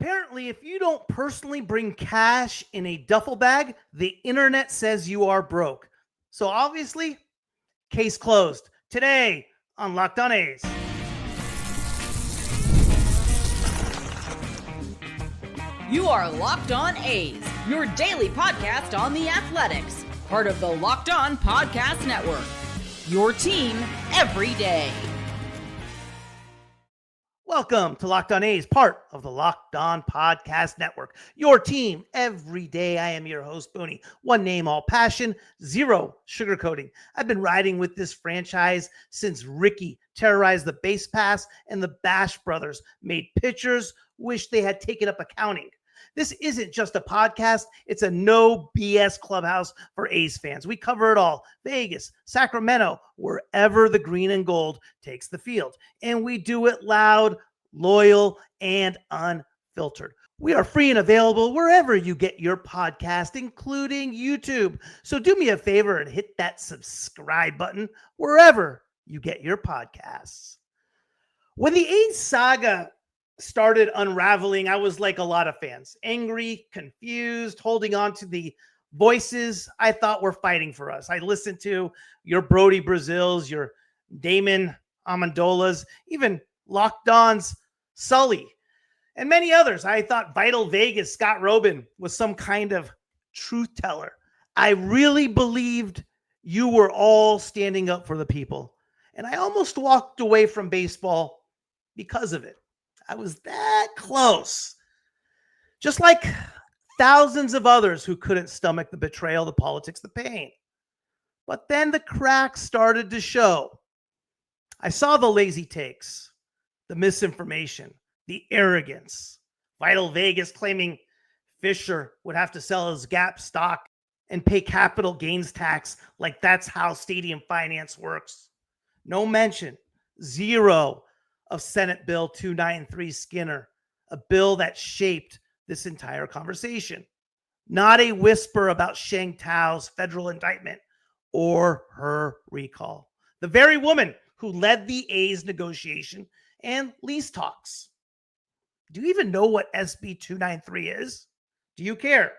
Apparently, if you don't personally bring cash in a duffel bag, the internet says you are broke. So obviously, case closed. Today on Locked On A's. You are Locked On A's, your daily podcast on the Athletics, part of the Locked On Podcast Network. Your team every day. Welcome to Locked On A's, part of the Locked On Podcast Network. Your team every day. I am your host, Booney. One name, all passion, zero sugarcoating. I've been riding with this franchise since Ricky terrorized the base pass and the Bash brothers made pitchers wish they had taken up accounting. This isn't just a podcast. It's a no BS clubhouse for A's fans. We cover it all. Vegas, Sacramento, wherever the green and gold takes the field. And we do it loud, loyal, and unfiltered. We are free and available wherever you get your podcast, including YouTube. So do me a favor and hit that subscribe button wherever you get your podcasts. When the A's saga started unraveling, I was like a lot of fans, angry, confused, holding on to the voices I thought were fighting for us. I listened to your Brody Brazils, your Damon Amendolas, even Locked On's Sully, and many others. I thought Vital Vegas, Scott Robin, was some kind of truth teller. I really believed you were all standing up for the people, and I almost walked away from baseball because of it. I was that close. Just like thousands of others who couldn't stomach the betrayal, the politics, the pain. But then the cracks started to show. I saw the lazy takes, the misinformation, the arrogance. Vital Vegas claiming Fischer would have to sell his Gap stock and pay capital gains tax like that's how stadium finance works. No mention, zero, of Senate Bill 293 Skinner, a bill that shaped this entire conversation. Not a whisper about Sheng Tao's federal indictment or her recall. The very woman who led the A's negotiation and lease talks. Do you even know what SB 293 is? Do you care?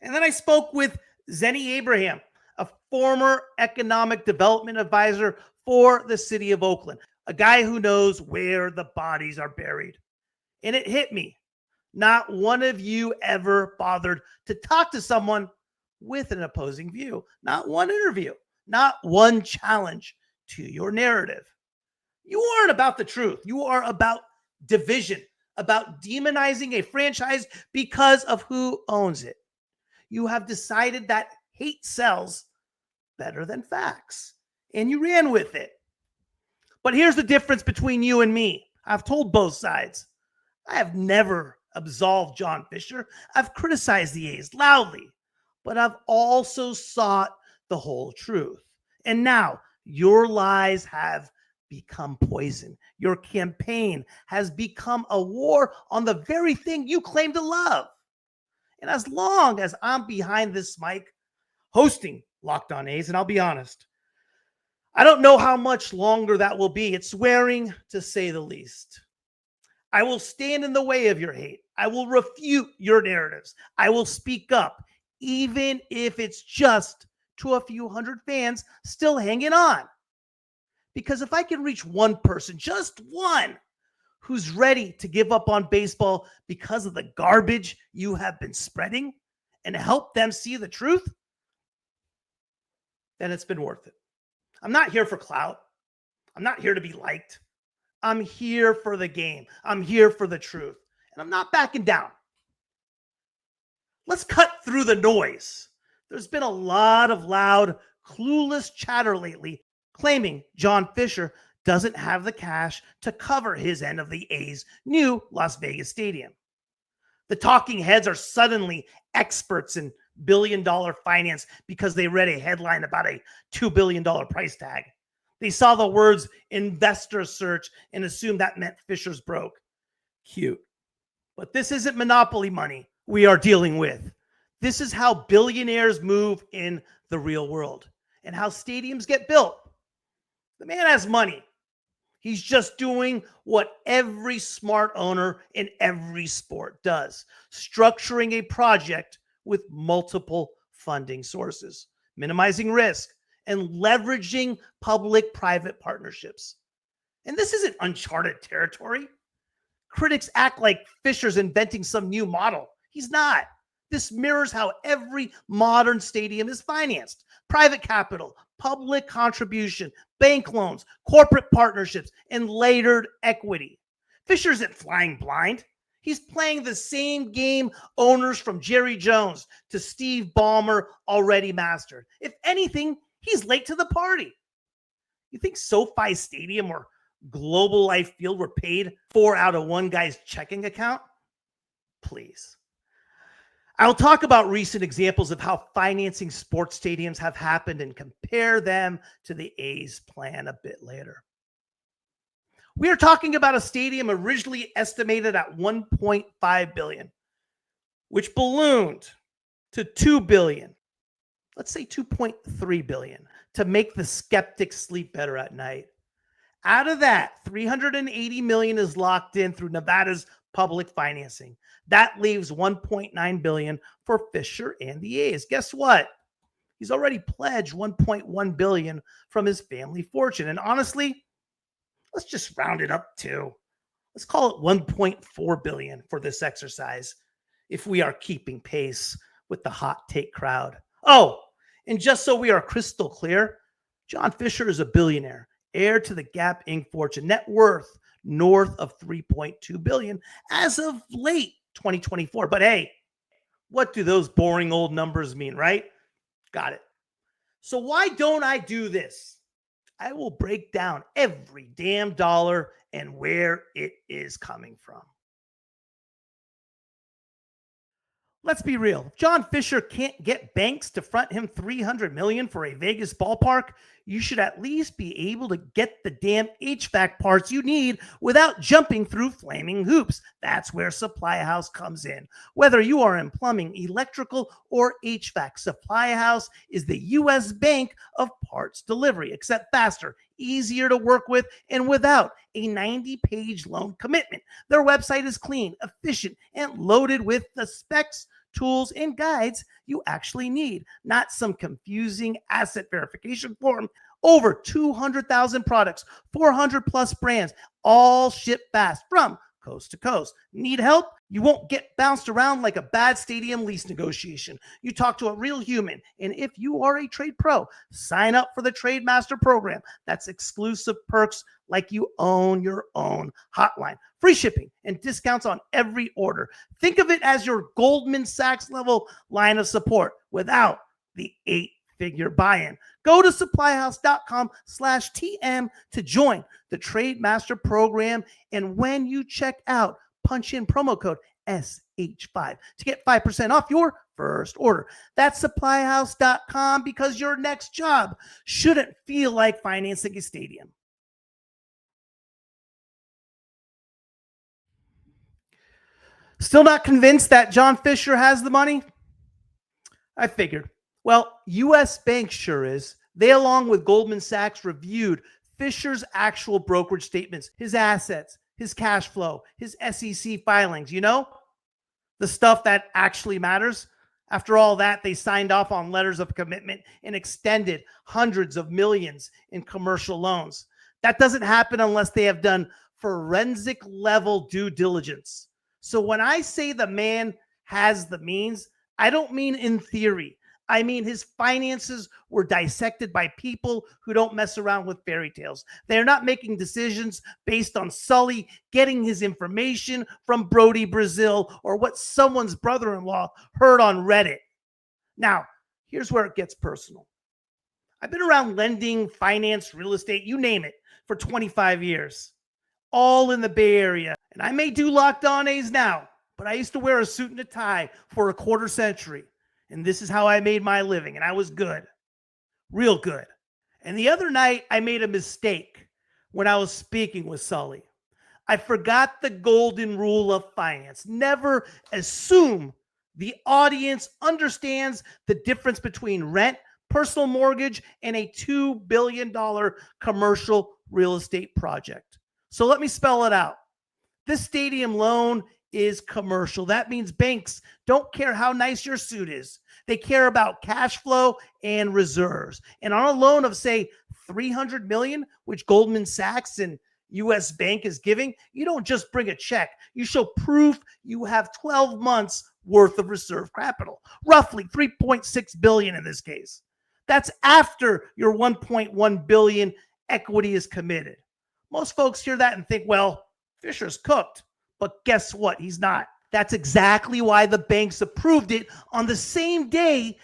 And then I spoke with Zenny Abraham, a former economic development advisor for the city of Oakland. A guy who knows where the bodies are buried. And it hit me. Not one of you ever bothered to talk to someone with an opposing view. Not one interview. Not one challenge to your narrative. You aren't about the truth. You are about division, about demonizing a franchise because of who owns it. You have decided that hate sells better than facts. And you ran with it. But here's the difference between you and me. I've told both sides. I have never absolved John Fischer. I've criticized the A's loudly, but I've also sought the whole truth. And now your lies have become poison. Your campaign has become a war on the very thing you claim to love. And as long as I'm behind this mic hosting Locked On A's, and I'll be honest, I don't know how much longer that will be. It's wearing, to say the least. I will stand in the way of your hate. I will refute your narratives. I will speak up, even if it's just to a few hundred fans still hanging on. Because if I can reach one person, just one, who's ready to give up on baseball because of the garbage you have been spreading and help them see the truth, then it's been worth it. I'm not here for clout. I'm not here to be liked. I'm here for the game. I'm here for the truth. And I'm not backing down. Let's cut through the noise. There's been a lot of loud, clueless chatter lately claiming John Fischer doesn't have the cash to cover his end of the A's new Las Vegas stadium. The talking heads are suddenly experts in billion-dollar finance because they read a headline about a $2 billion price tag. They saw the words investor search and assumed that meant Fischer's broke. Cute. But this isn't monopoly money we are dealing with. This is how billionaires move in the real world and how stadiums get built. The man has money. He's just doing what every smart owner in every sport does, structuring a project with multiple funding sources, minimizing risk, and leveraging public-private partnerships. And this isn't uncharted territory. Critics act like Fischer's inventing some new model. He's not. This mirrors how every modern stadium is financed: private capital, public contribution, bank loans, corporate partnerships, and layered equity. Fischer isn't flying blind. He's playing the same game owners from Jerry Jones to Steve Ballmer already mastered. If anything, he's late to the party. You think SoFi Stadium or Global Life Field were paid 4 out of 1 guy's checking account? Please. I'll talk about recent examples of how financing sports stadiums have happened and compare them to the A's plan a bit later. We are talking about a stadium originally estimated at $1.5 billion, which ballooned to $2 billion. Let's say $2.3 billion to make the skeptics sleep better at night. Out of that, $380 million is locked in through Nevada's public financing. That leaves $1.9 billion for Fischer and the A's. Guess what? He's already pledged $1.1 billion from his family fortune. And honestly, let's just round it up to, let's call it $1.4 billion for this exercise, if we are keeping pace with the hot take crowd. Oh, and just so we are crystal clear, John Fischer is a billionaire, heir to the Gap Inc. fortune, net worth north of $3.2 billion as of late 2024. But hey, what do those boring old numbers mean, right? Got it. So why don't I do this? I will break down every damn dollar and where it is coming from. Let's be real. If John Fischer can't get banks to front him $300 million for a Vegas ballpark, you should at least be able to get the damn HVAC parts you need without jumping through flaming hoops. That's where Supply House comes in. Whether you are in plumbing, electrical, or HVAC, Supply House is the U.S. bank of parts delivery, except faster, easier to work with, and without a 90-page loan commitment. Their website is clean, efficient, and loaded with the specs, tools, and guides you actually need, not some confusing asset verification form. Over 200,000 products, 400 plus brands, all ship fast from coast to coast. Need help? You won't get bounced around like a bad stadium lease negotiation. You talk to a real human. And if you are a trade pro, sign up for the Trade Master program. That's exclusive perks like you own your own hotline. Free shipping and discounts on every order. Think of it as your Goldman Sachs level line of support without the 8-figure buy-in. Go to supplyhouse.com/TM to join the Trade Master program. And when you check out, punch in promo code SH5 to get 5% off your first order. That's supplyhouse.com, because your next job shouldn't feel like financing a stadium. Still not convinced that John Fischer has the money? I figured. Well, U.S. Bank sure is. They, along with Goldman Sachs, reviewed Fischer's actual brokerage statements, his assets, his cash flow, his SEC filings, the stuff that actually matters. After all that, they signed off on letters of commitment and extended hundreds of millions in commercial loans. That doesn't happen unless they have done forensic level due diligence. So when I say the man has the means, I don't mean in theory. I mean, his finances were dissected by people who don't mess around with fairy tales. They're not making decisions based on Sully getting his information from Brody Brazil or what someone's brother-in-law heard on Reddit. Now, here's where it gets personal. I've been around lending, finance, real estate, you name it, for 25 years, all in the Bay Area. And I may do Locked On A's now, but I used to wear a suit and a tie for a quarter century. And this is how I made my living. And I was good, real good. And the other night, I made a mistake when I was speaking with Sully. I forgot the golden rule of finance. Never assume the audience understands the difference between rent, personal mortgage, and a $2 billion commercial real estate project. So let me spell it out. This stadium loan is commercial. That means banks don't care how nice your suit is. They care about cash flow and reserves. And on a loan of, say, $300 million, which Goldman Sachs and U.S. Bank is giving, you don't just bring a check. You show proof you have 12 months worth of reserve capital, roughly $3.6 billion in this case. That's after your $1.1 billion equity is committed. Most folks hear that and think, well, Fischer's cooked. But guess what? He's not. That's exactly why the banks approved it on the same day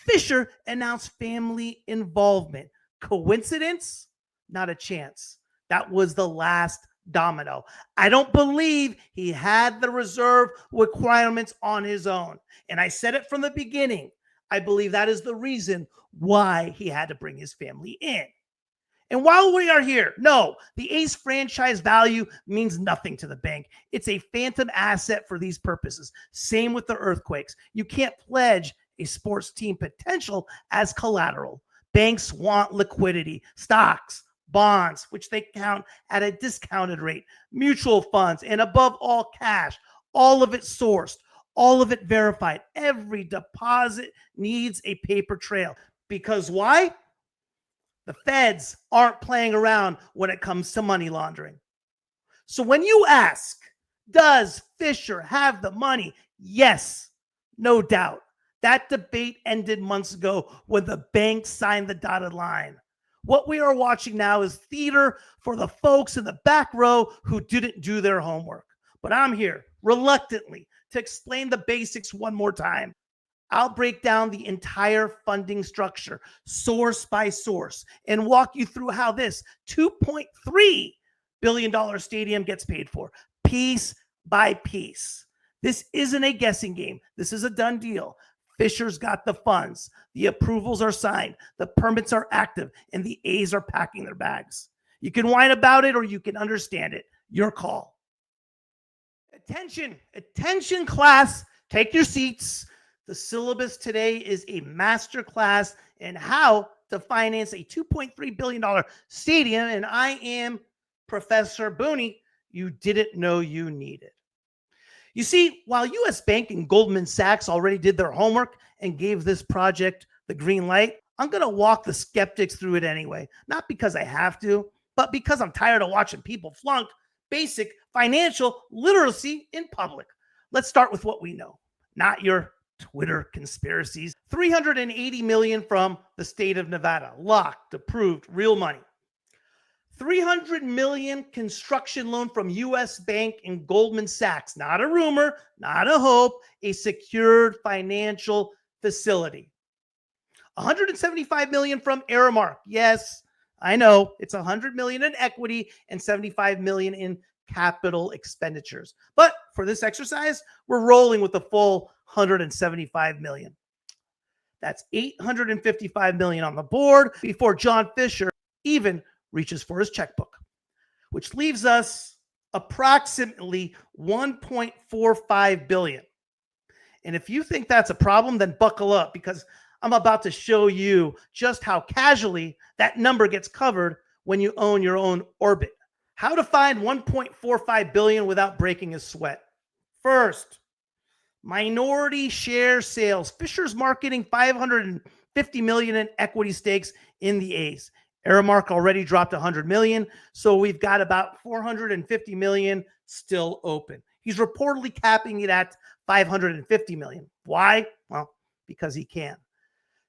Fischer announced family involvement. Coincidence? Not a chance. That was the last domino. I don't believe he had the reserve requirements on his own. And I said it from the beginning. I believe that is the reason why he had to bring his family in. And while we are here, no, the A's franchise value means nothing to the bank. It's a phantom asset for these purposes. Same with the Earthquakes. You can't pledge a sports team potential as collateral. Banks want liquidity, stocks, bonds, which they count at a discounted rate, mutual funds, and above all, cash. All of it sourced, all of it verified. Every deposit needs a paper trail. Because why? The feds aren't playing around when it comes to money laundering. So when you ask, does Fischer have the money? Yes, no doubt. That debate ended months ago when the bank signed the dotted line. What we are watching now is theater for the folks in the back row who didn't do their homework. But I'm here, reluctantly, to explain the basics one more time. I'll break down the entire funding structure, source by source, and walk you through how this $2.3 billion stadium gets paid for, piece by piece. This isn't a guessing game. This is a done deal. Fischer's got the funds. The approvals are signed. The permits are active, and the A's are packing their bags. You can whine about it or you can understand it. Your call. Attention class. Take your seats. The syllabus today is a master class in how to finance a $2.3 billion stadium. And I am Professor Booney. You didn't know you needed. You see, while U.S. Bank and Goldman Sachs already did their homework and gave this project the green light, I'm going to walk the skeptics through it anyway. Not because I have to, but because I'm tired of watching people flunk basic financial literacy in public. Let's start with what we know, not your Twitter conspiracies. $380 million from the state of Nevada, locked, approved, real money. $300 million construction loan from U.S. Bank and Goldman Sachs. Not a rumor, not a hope, a secured financial facility. $175 million from Aramark. Yes, I know it's $100 million in equity and $75 million in capital expenditures. But for this exercise, we're rolling with the full $175 million. That's $855 million on the board before John Fischer even reaches for his checkbook, which leaves us approximately $1.45 billion. And if you think that's a problem, then buckle up, because I'm about to show you just how casually that number gets covered when you own your own orbit. How to find $1.45 billion without breaking a sweat. First, minority share sales. Fischer's marketing $550 million in equity stakes in the A's. Aramark already dropped $100 million, so we've got about $450 million still open. He's reportedly capping it at $550 million. Why? Well, because he can.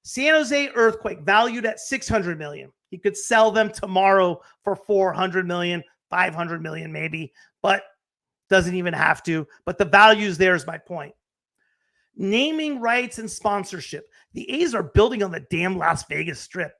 San Jose Earthquake valued at $600 million. He could sell them tomorrow for $400 million, $500 million maybe, but doesn't even have to. But the values there is my point. Naming rights and sponsorship. The A's are building on the damn Las Vegas Strip.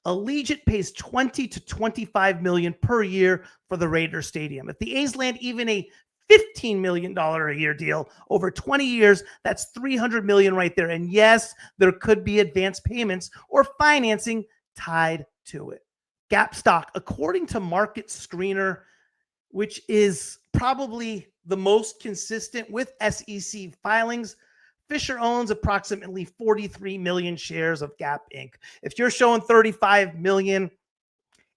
Allegiant pays $20 to $25 million per year for the Raiders Stadium. If the A's land even a $15 million a year deal over 20 years, that's $300 million right there. And yes, there could be advance payments or financing tied to it. Gap stock, according to Market Screener, which is probably the most consistent with SEC filings, Fischer owns approximately 43 million shares of Gap Inc. If you're showing 35 million,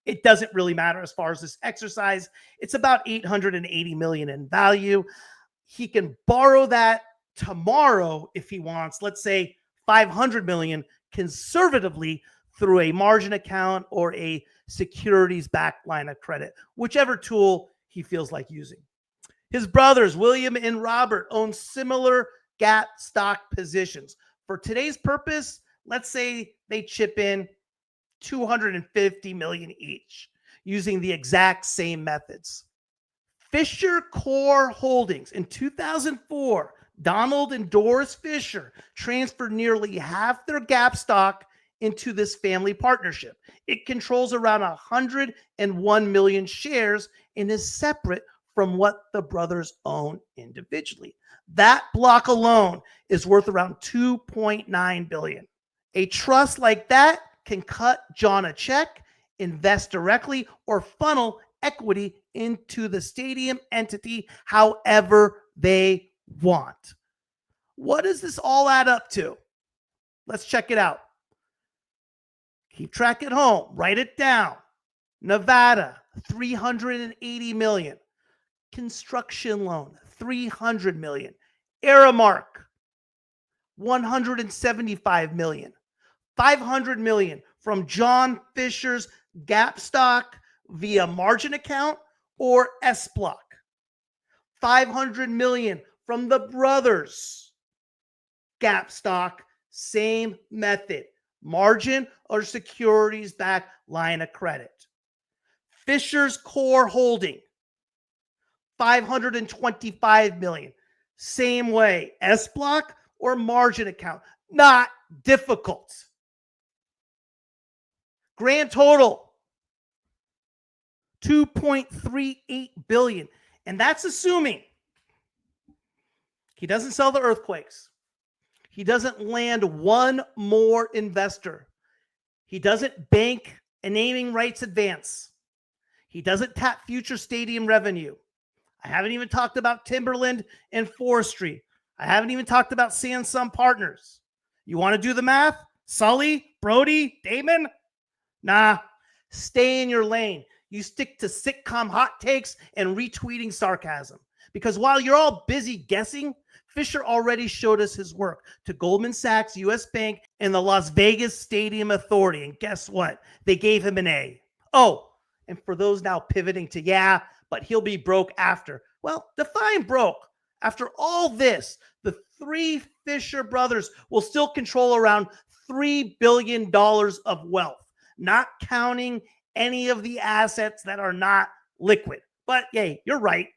it doesn't really matter as far as this exercise. It's about 880 million in value. He can borrow that tomorrow if he wants, let's say 500 million conservatively through a margin account or a securities-backed line of credit, whichever tool he feels like using. His brothers, William and Robert, own similar Gap stock positions. For today's purpose, let's say they chip in 250 million each using the exact same methods. Fischer Core Holdings in 2004, Donald and Doris Fischer transferred nearly half their Gap stock into this family partnership. It controls around 101 million shares and is separate from what the brothers own individually. That block alone is worth around 2.9 billion. A trust like that can cut John a check, invest directly, or funnel equity into the stadium entity however they want. What does this all add up to? Let's check it out. Keep track at home. Write it down. Nevada, 380 million. Construction loan, 300 million. Aramark, 175 million. 500 million from John Fisher's Gap stock via margin account or S block. 500 million from the brothers' Gap stock, same method, margin or securities-backed line of credit. Fisher's Core Holding, 525 million, same way, S block or margin account. Not difficult. Grand total, 2.38 billion. And that's assuming he doesn't sell the earthquakes. He doesn't land one more investor. He doesn't bank a naming rights advance. He doesn't tap future stadium revenue. I haven't even talked about Timberland and forestry. I haven't even talked about Sansom Partners. You want to do the math? Sully, Brody, Damon? Nah, stay in your lane. You stick to sitcom hot takes and retweeting sarcasm. Because while you're all busy guessing, Fischer already showed us his work to Goldman Sachs, U.S. Bank, and the Las Vegas Stadium Authority. And guess what? They gave him an A. Oh, and for those now pivoting to, yeah, but he'll be broke after. Well, define broke. After all this, the three Fischer brothers will still control around $3 billion of wealth, not counting any of the assets that are not liquid. But yay, you're right.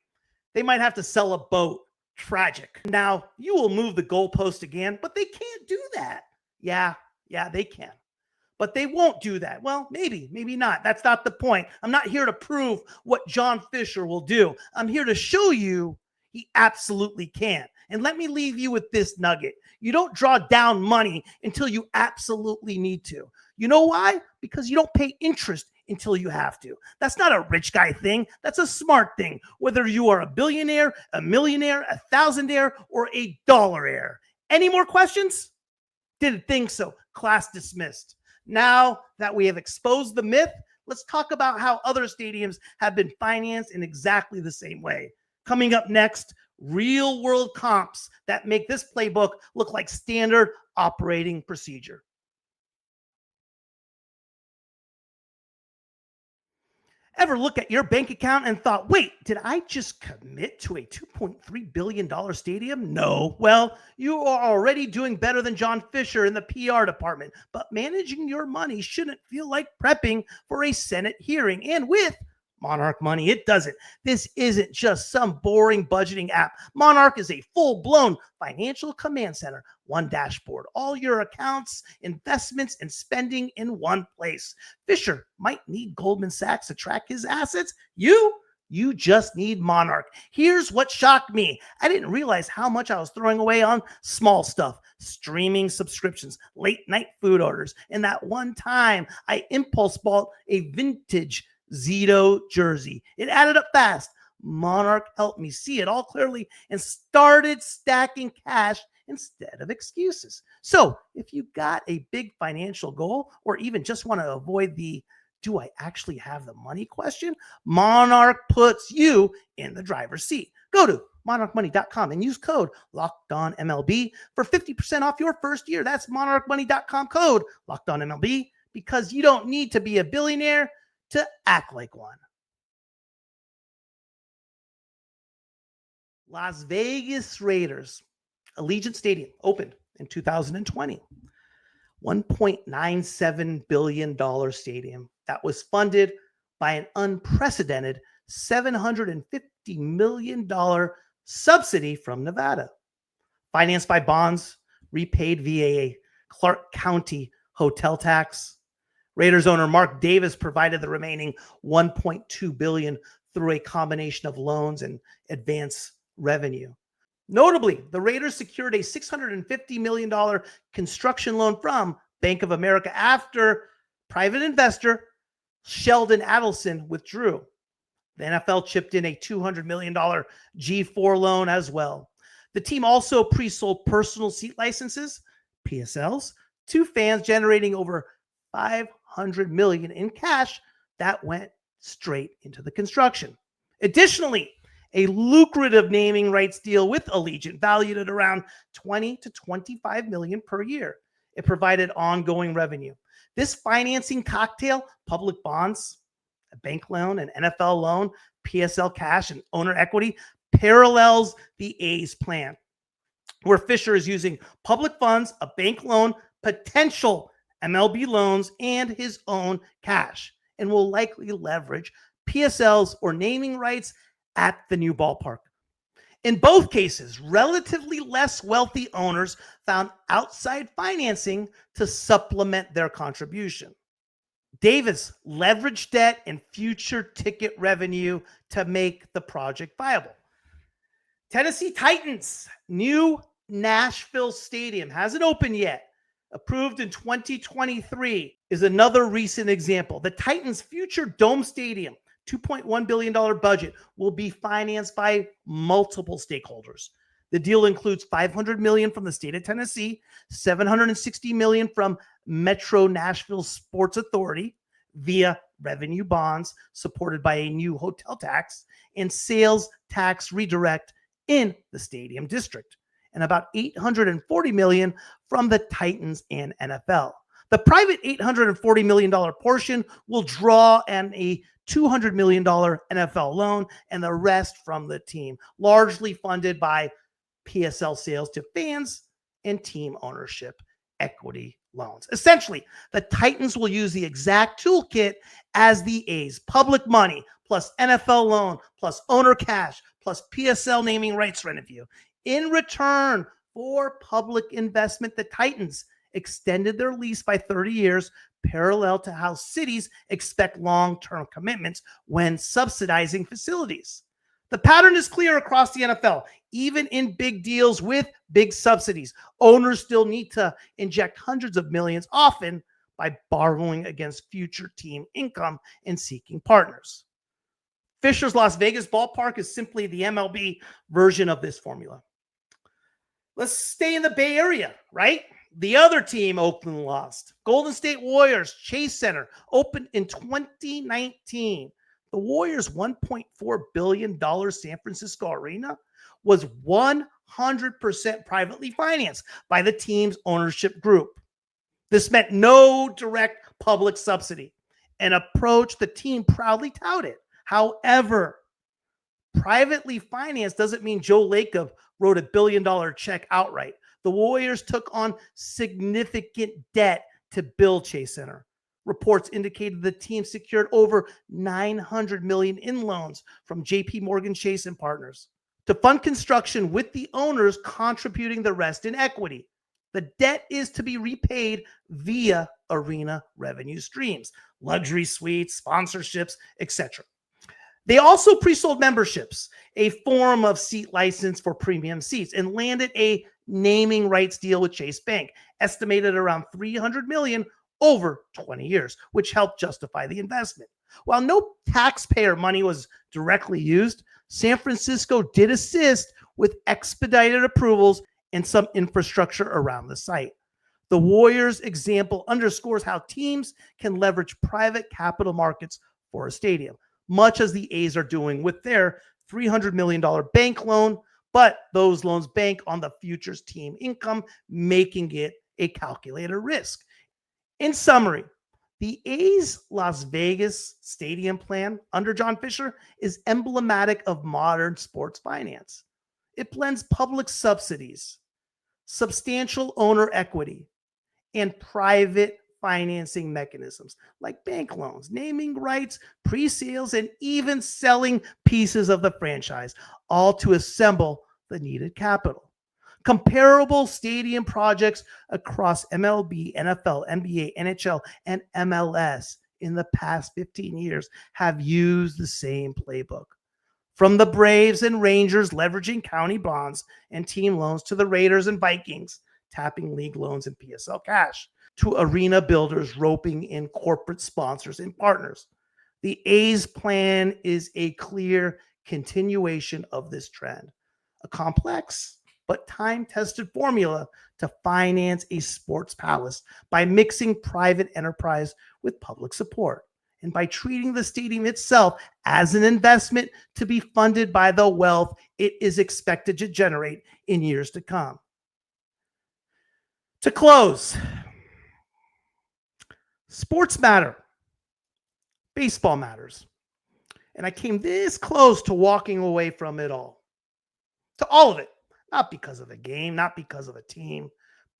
They might have to sell a boat. Tragic. Now, you will move the goalpost again, but they can't do that. Yeah, they can. But they won't do that. Well, maybe not. That's not the point. I'm not here to prove what John Fischer will do. I'm here to show you he absolutely can. And let me leave you with this nugget. You don't draw down money until you absolutely need to. You know why? Because you don't pay interest until you have to. That's not a rich guy thing. That's a smart thing. Whether you are a billionaire, a millionaire, a thousandaire, or a dollaraire. Any more questions? Didn't think so. Class dismissed. Now that we have exposed the myth, let's talk about how other stadiums have been financed in exactly the same way. Coming up next, real world comps that make this playbook look like standard operating procedure. Ever look at your bank account and thought, wait, did I just commit to a $2.3 billion stadium? No. Well, you are already doing better than John Fischer in the PR department, but managing your money shouldn't feel like prepping for a Senate hearing. And with Monarch money, it doesn't. This isn't just some boring budgeting app. Monarch is a full-blown financial command center, one dashboard, all your accounts, investments, and spending in one place. Fischer might need Goldman Sachs to track his assets. You just need Monarch. Here's what shocked me. I didn't realize how much I was throwing away on small stuff, streaming subscriptions, late night food orders, and that one time I impulse bought a vintage Zito jersey. It added up fast. Monarch helped me see it all clearly and started stacking cash instead of excuses. So if you got a big financial goal or even just want to avoid the do I actually have the money question, Monarch puts you in the driver's seat. Go to monarchmoney.com and use code LOCKEDONMLB for 50% off your first year. That's monarchmoney.com code LOCKEDONMLB, because you don't need to be a billionaire to act like one. Las Vegas Raiders, Allegiant Stadium opened in 2020. $1.97 billion stadium that was funded by an unprecedented $750 million subsidy from Nevada, financed by bonds repaid via a Clark County hotel tax. Raiders owner Mark Davis provided the remaining $1.2 billion through a combination of loans and advance revenue. Notably, the Raiders secured a $650 million construction loan from Bank of America after private investor Sheldon Adelson withdrew. The NFL chipped in a $200 million G4 loan as well. The team also pre-sold personal seat licenses, PSLs, to fans, generating over $500 million in cash that went straight into the construction. Additionally, a lucrative naming rights deal with Allegiant, valued at around $20 to $25 million per year. It provided ongoing revenue. This financing cocktail, public bonds, a bank loan, an NFL loan, PSL cash, and owner equity, parallels the A's plan, where Fischer is using public funds, a bank loan, potential MLB loans, and his own cash, and will likely leverage PSLs or naming rights at the new ballpark. In both cases, relatively less wealthy owners found outside financing to supplement their contribution. Davis leveraged debt and future ticket revenue to make the project viable. Tennessee Titans' new Nashville Stadium hasn't opened yet. Approved in 2023 is another recent example. The Titans' future Dome Stadium, $2.1 billion budget, will be financed by multiple stakeholders. The deal includes $500 million from the state of Tennessee, $760 million from Metro Nashville Sports Authority via revenue bonds supported by a new hotel tax and sales tax redirect in the stadium district, and about $840 million from the Titans and NFL. The private $840 million portion will draw on a $200 million NFL loan, and the rest from the team, largely funded by PSL sales to fans and team ownership equity loans. Essentially, the Titans will use the exact toolkit as the A's: public money plus NFL loan plus owner cash plus PSL naming rights revenue. In return for public investment, the Titans extended their lease by 30 years, parallel to how cities expect long-term commitments when subsidizing facilities. The pattern is clear across the NFL. Even in big deals with big subsidies, owners still need to inject hundreds of millions, often by borrowing against future team income and seeking partners. Fischer's Las Vegas ballpark is simply the MLB version of this formula. Let's stay in the Bay Area, right? The other team Oakland lost. Golden State Warriors Chase Center opened in 2019. The Warriors' $1.4 billion San Francisco arena was 100% privately financed by the team's ownership group. This meant no direct public subsidy, an approach the team proudly touted. However, privately financed doesn't mean Joe Lacob wrote $1 billion check outright. The Warriors took on significant debt to build Chase Center. Reports indicated the team secured over $900 million in loans from JP Morgan Chase and partners to fund construction, with the owners contributing the rest in equity. The debt is to be repaid via arena revenue streams, luxury suites, sponsorships, etc. They also pre-sold memberships, a form of seat license for premium seats, and landed a naming rights deal with Chase Bank, estimated around $300 million over 20 years, which helped justify the investment. While no taxpayer money was directly used, San Francisco did assist with expedited approvals and some infrastructure around the site. The Warriors example underscores how teams can leverage private capital markets for a stadium, much as the A's are doing with their $300 million bank loan, but those loans bank on the future's team income, making it a calculated risk. In summary, the A's Las Vegas stadium plan under John Fischer is emblematic of modern sports finance. It blends public subsidies, substantial owner equity, and private financing mechanisms like bank loans, naming rights, pre-sales, and even selling pieces of the franchise, all to assemble the needed capital. Comparable stadium projects across MLB, NFL, NBA, NHL, and MLS in the past 15 years have used the same playbook. From the Braves and Rangers leveraging county bonds and team loans to the Raiders and Vikings tapping league loans and PSL cash, to arena builders roping in corporate sponsors and partners. The A's plan is a clear continuation of this trend, a complex but time-tested formula to finance a sports palace by mixing private enterprise with public support and by treating the stadium itself as an investment to be funded by the wealth it is expected to generate in years to come. To close, sports matter. Baseball matters. And I came this close to walking away from it all. To all of it. Not because of the game, not because of a team,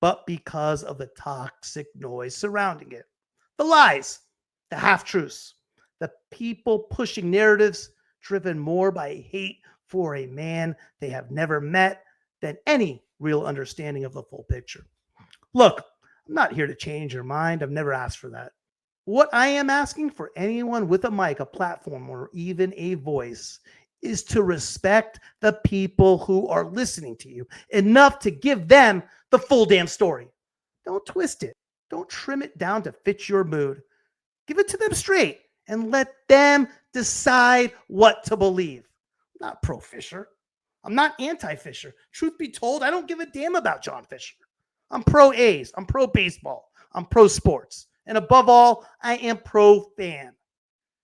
but because of the toxic noise surrounding it. The lies, the half-truths, the people pushing narratives driven more by hate for a man they have never met than any real understanding of the full picture. Look, I'm not here to change your mind. I've never asked for that. What I am asking for anyone with a mic, a platform, or even a voice is to respect the people who are listening to you enough to give them the full damn story. Don't twist it. Don't trim it down to fit your mood. Give it to them straight and let them decide what to believe. I'm not pro-Fischer. I'm not anti-Fischer. Truth be told, I don't give a damn about John Fischer. I'm pro-A's. I'm pro-baseball. I'm pro-sports. And above all, I am pro-fan.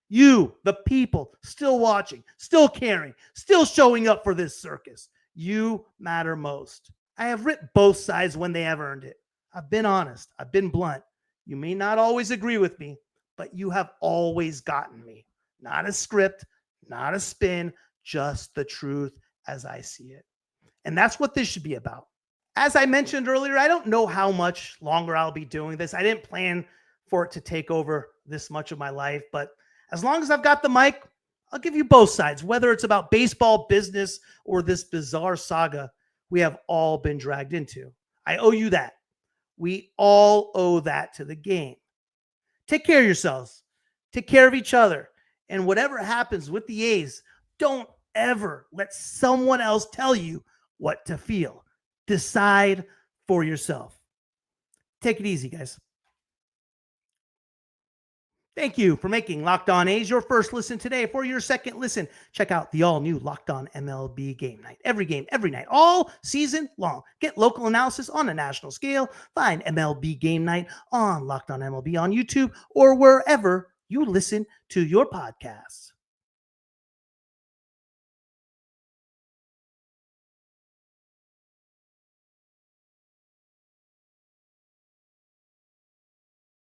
You, the people, still watching, still caring, still showing up for this circus. You matter most. I have ripped both sides when they have earned it. I've been honest. I've been blunt. You may not always agree with me, but you have always gotten me. Not a script, not a spin, just the truth as I see it. And that's what this should be about. As I mentioned earlier, I don't know how much longer I'll be doing this. I didn't plan for it to take over this much of my life, but as long as I've got the mic, I'll give you both sides, whether it's about baseball, business, or this bizarre saga we have all been dragged into. I owe you that. We all owe that to the game. Take care of yourselves. Take care of each other. And whatever happens with the A's, don't ever let someone else tell you what to feel. Decide for yourself. Take it easy, guys. Thank you for making Locked On A's your first listen today. For your second listen, check out the all-new Locked On MLB Game Night. Every game, every night, all season long. Get local analysis on a national scale. Find MLB Game Night on Locked On MLB on YouTube or wherever you listen to your podcasts.